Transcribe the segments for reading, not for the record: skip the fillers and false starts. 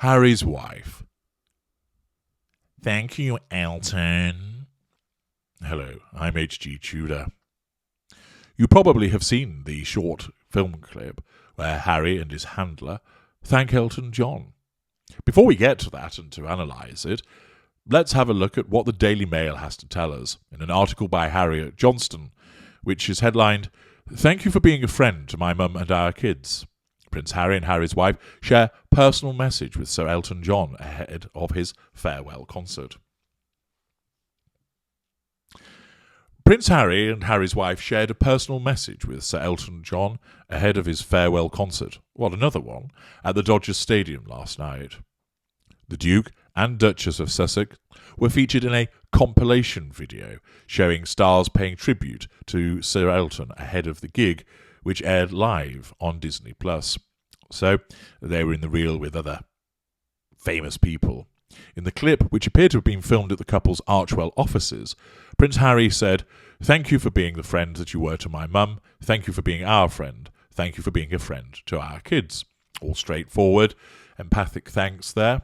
Harry's wife. Thank you, Elton. Hello, I'm H.G. Tudor. You probably have seen the short film clip where Harry and his handler thank Elton John. Before we get to that and to analyse it, let's have a look at what the Daily Mail has to tell us in an article by Harriet Johnston, which is headlined, "Thank you for being a friend to my mum and our kids." Prince Harry and Harry's wife share personal message with Sir Elton John ahead of his farewell concert. Prince Harry and Harry's wife shared a personal message with Sir Elton John ahead of his farewell concert, another one, at the Dodgers Stadium last night. The Duke and Duchess of Sussex were featured in a compilation video showing stars paying tribute to Sir Elton ahead of the gig, which aired live on Disney+. So they were in the reel with other famous people. In the clip, which appeared to have been filmed at the couple's Archwell offices, Prince Harry said, "Thank you for being the friend that you were to my mum. Thank you for being our friend. Thank you for being a friend to our kids." All straightforward, empathic thanks there.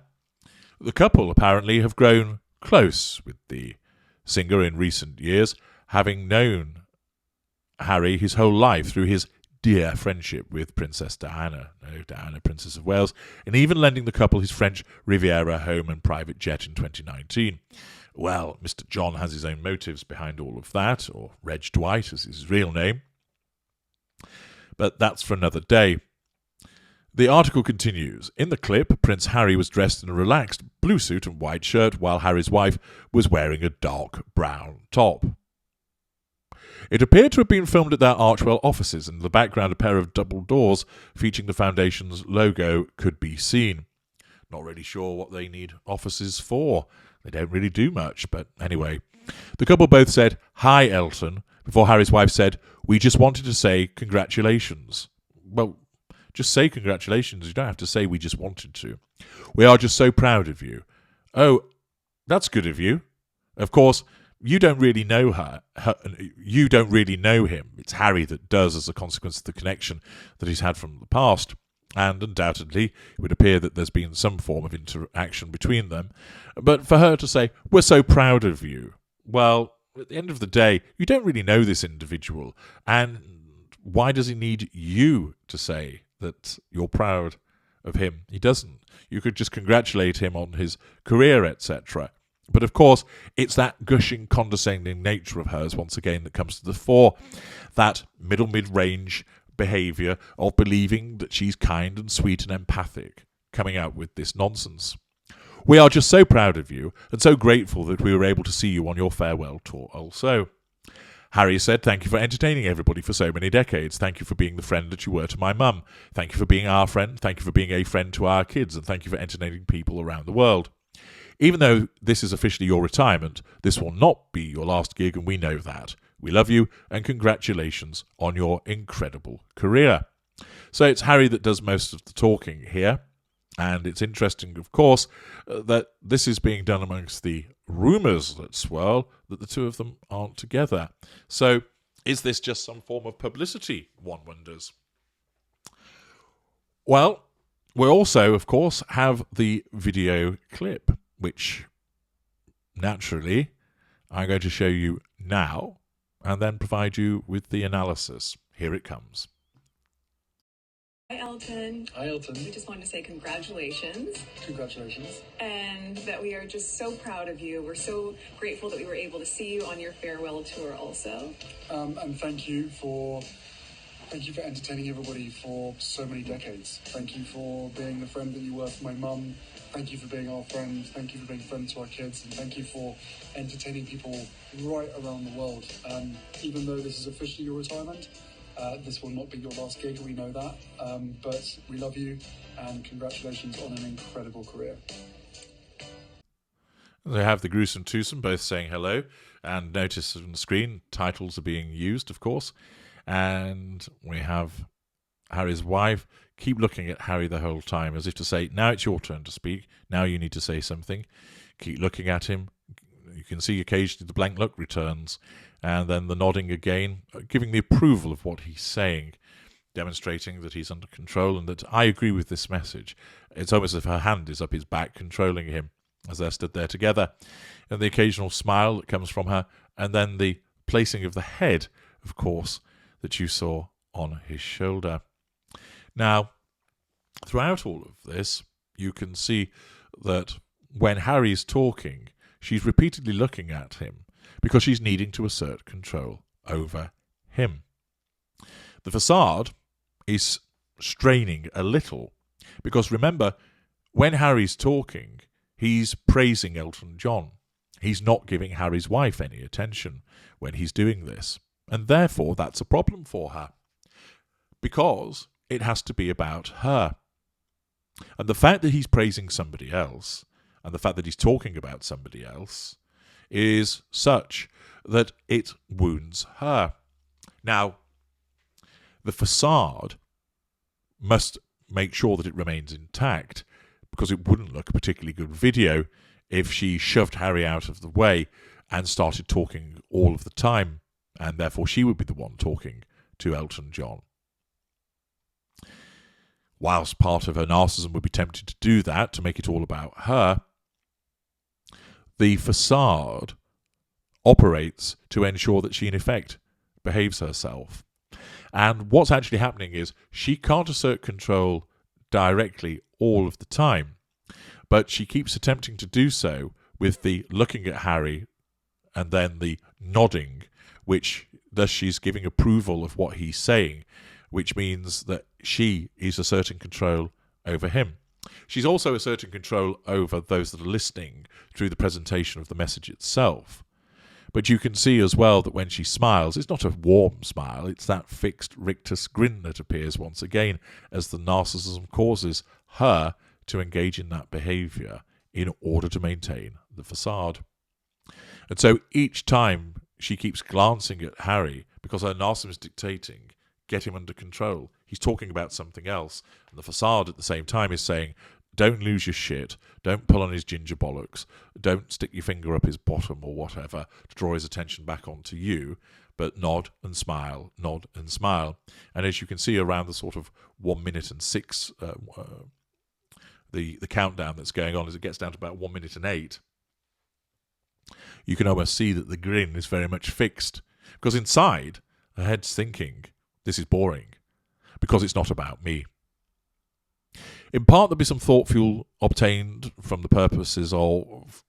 The couple apparently have grown close with the singer in recent years, having known Harry his whole life through his dear friendship with Princess Diana, Diana, Princess of Wales, and even lending the couple his French Riviera home and private jet in 2019. Well, Mr. John has his own motives behind all of that, or Reg Dwight is his real name. But that's for another day. The article continues. In the clip, Prince Harry was dressed in a relaxed blue suit and white shirt, while Harry's wife was wearing a dark brown top. It appeared to have been filmed at their Archwell offices, and in the background a pair of double doors featuring the Foundation's logo could be seen. Not really sure what they need offices for. They don't really do much, but anyway. The couple both said, "Hi, Elton," before Harry's wife said, "We just wanted to say congratulations." Well, just say congratulations. You don't have to say we just wanted to. "We are just so proud of you." "Oh, that's good of you." Of course, you don't really know her. You don't really know him. It's Harry that does, as a consequence of the connection that he's had from the past. And undoubtedly, it would appear that there's been some form of interaction between them. But for her to say, "We're so proud of you," well, at the end of the day, you don't really know this individual. And why does he need you to say that you're proud of him? He doesn't. You could just congratulate him on his career, etc. But of course, it's that gushing, condescending nature of hers, once again, that comes to the fore. That mid-range behaviour of believing that she's kind and sweet and empathic, coming out with this nonsense. "We are just so proud of you and so grateful that we were able to see you on your farewell tour also." Harry said, "Thank you for entertaining everybody for so many decades. Thank you for being the friend that you were to my mum. Thank you for being our friend. Thank you for being a friend to our kids. And thank you for entertaining people around the world. Even though this is officially your retirement, this will not be your last gig, and we know that. We love you, and congratulations on your incredible career." So it's Harry that does most of the talking here, and it's interesting, of course, that this is being done amongst the rumours that swirl that the two of them aren't together. So is this just some form of publicity, one wonders? Well, we also, of course, have the video clip, which naturally I'm going to show you now and then provide you with the analysis. Here it comes. Hi, Elton. Hi, Elton. We just wanted to say congratulations. Congratulations. And that we are just so proud of you. We're so grateful that we were able to see you on your farewell tour also. And thank you for entertaining everybody for so many decades. Thank you for being the friend that you were for my mum. Thank you for being our friend. Thank you for being friends to our kids. And thank you for entertaining people right around the world. Even though this is officially your retirement, this will not be your last gig, we know that. But we love you and congratulations on an incredible career. They have the gruesome twosome both saying hello, and notice on the screen titles are being used, of course. And we have Harry's wife keep looking at Harry the whole time as if to say, now it's your turn to speak, now you need to say something. Keep looking at him. You can see occasionally the blank look returns, and then the nodding again, giving the approval of what he's saying. demonstrating that he's under control and that I agree with this message. It's almost as if her hand is up his back, controlling him as they're stood there together. And the occasional smile that comes from her, and then the placing of the head, of course, that you saw on his shoulder. Now, throughout all of this, you can see that when Harry's talking, she's repeatedly looking at him because she's needing to assert control over him. The facade is straining a little because, remember, when Harry's talking, he's praising Elton John. He's not giving Harry's wife any attention when he's doing this. And therefore, that's a problem for her because it has to be about her. And the fact that he's praising somebody else and the fact that he's talking about somebody else is such that it wounds her. Now, the facade must make sure that it remains intact because it wouldn't look a particularly good video if she shoved Harry out of the way and started talking all of the time, and therefore she would be the one talking to Elton John. Whilst part of her narcissism would be tempted to do that, to make it all about her, the facade operates to ensure that she, in effect, behaves herself. And what's actually happening is she can't assert control directly all of the time, but she keeps attempting to do so with the looking at Harry and then the nodding, which thus she's giving approval of what he's saying, which means that she is asserting control over him. She's also asserting control over those that are listening through the presentation of the message itself. But you can see as well that when she smiles, it's not a warm smile, it's that fixed rictus grin that appears once again as the narcissism causes her to engage in that behaviour in order to maintain the facade. And so each time she keeps glancing at Harry because her narcissism is dictating, get him under control. He's talking about something else. And the facade at the same time is saying, don't lose your shit, don't pull on his ginger bollocks, don't stick your finger up his bottom or whatever to draw his attention back onto you, but nod and smile, nod and smile. And as you can see around the sort of 1 minute and 6, the countdown that's going on as it gets down to about 1 minute and 8, you can almost see that the grin is very much fixed. Because inside, her head's thinking, this is boring, because it's not about me. In part, there'll be some thought fuel obtained from the purposes of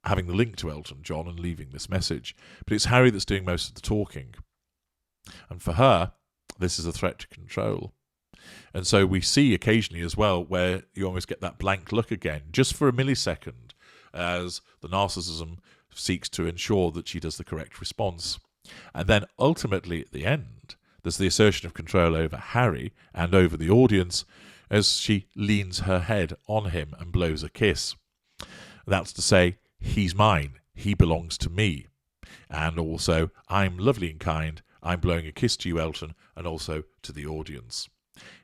having the link to Elton John and leaving this message, but it's Harry that's doing most of the talking. And for her, this is a threat to control. And so we see occasionally as well where you almost get that blank look again, just for a millisecond, as the narcissism seeks to ensure that she does the correct response. And then ultimately at the end, there's the assertion of control over Harry and over the audience as she leans her head on him and blows a kiss. That's to say, he's mine, he belongs to me. And also, I'm lovely and kind, I'm blowing a kiss to you, Elton, and also to the audience.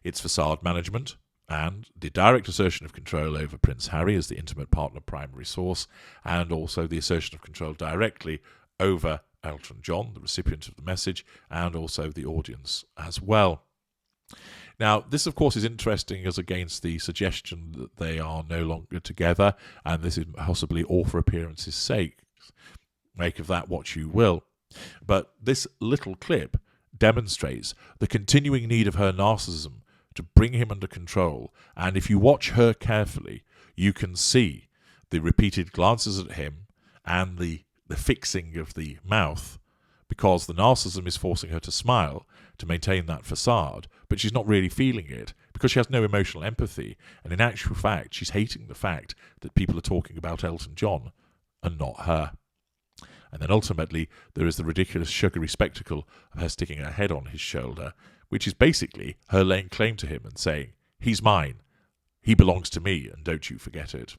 It's facade management and the direct assertion of control over Prince Harry as the intimate partner primary source, and also the assertion of control directly over Elton John, the recipient of the message, and also the audience as well. Now, this, of course, is interesting as against the suggestion that they are no longer together, and this is possibly all for appearance's sake. Make of that what you will. But this little clip demonstrates the continuing need of her narcissism to bring him under control, and if you watch her carefully, you can see the repeated glances at him and the fixing of the mouth, because the narcissism is forcing her to smile to maintain that facade, but she's not really feeling it because she has no emotional empathy, and in actual fact she's hating the fact that people are talking about Elton John and not her. And then ultimately there is the ridiculous sugary spectacle of her sticking her head on his shoulder, which is basically her laying claim to him and saying, he's mine, he belongs to me, and don't you forget it.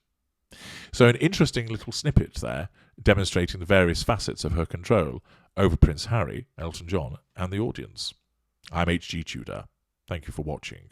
So an interesting little snippet there, demonstrating the various facets of her control over Prince Harry, Elton John, and the audience. I'm H.G. Tudor. Thank you for watching.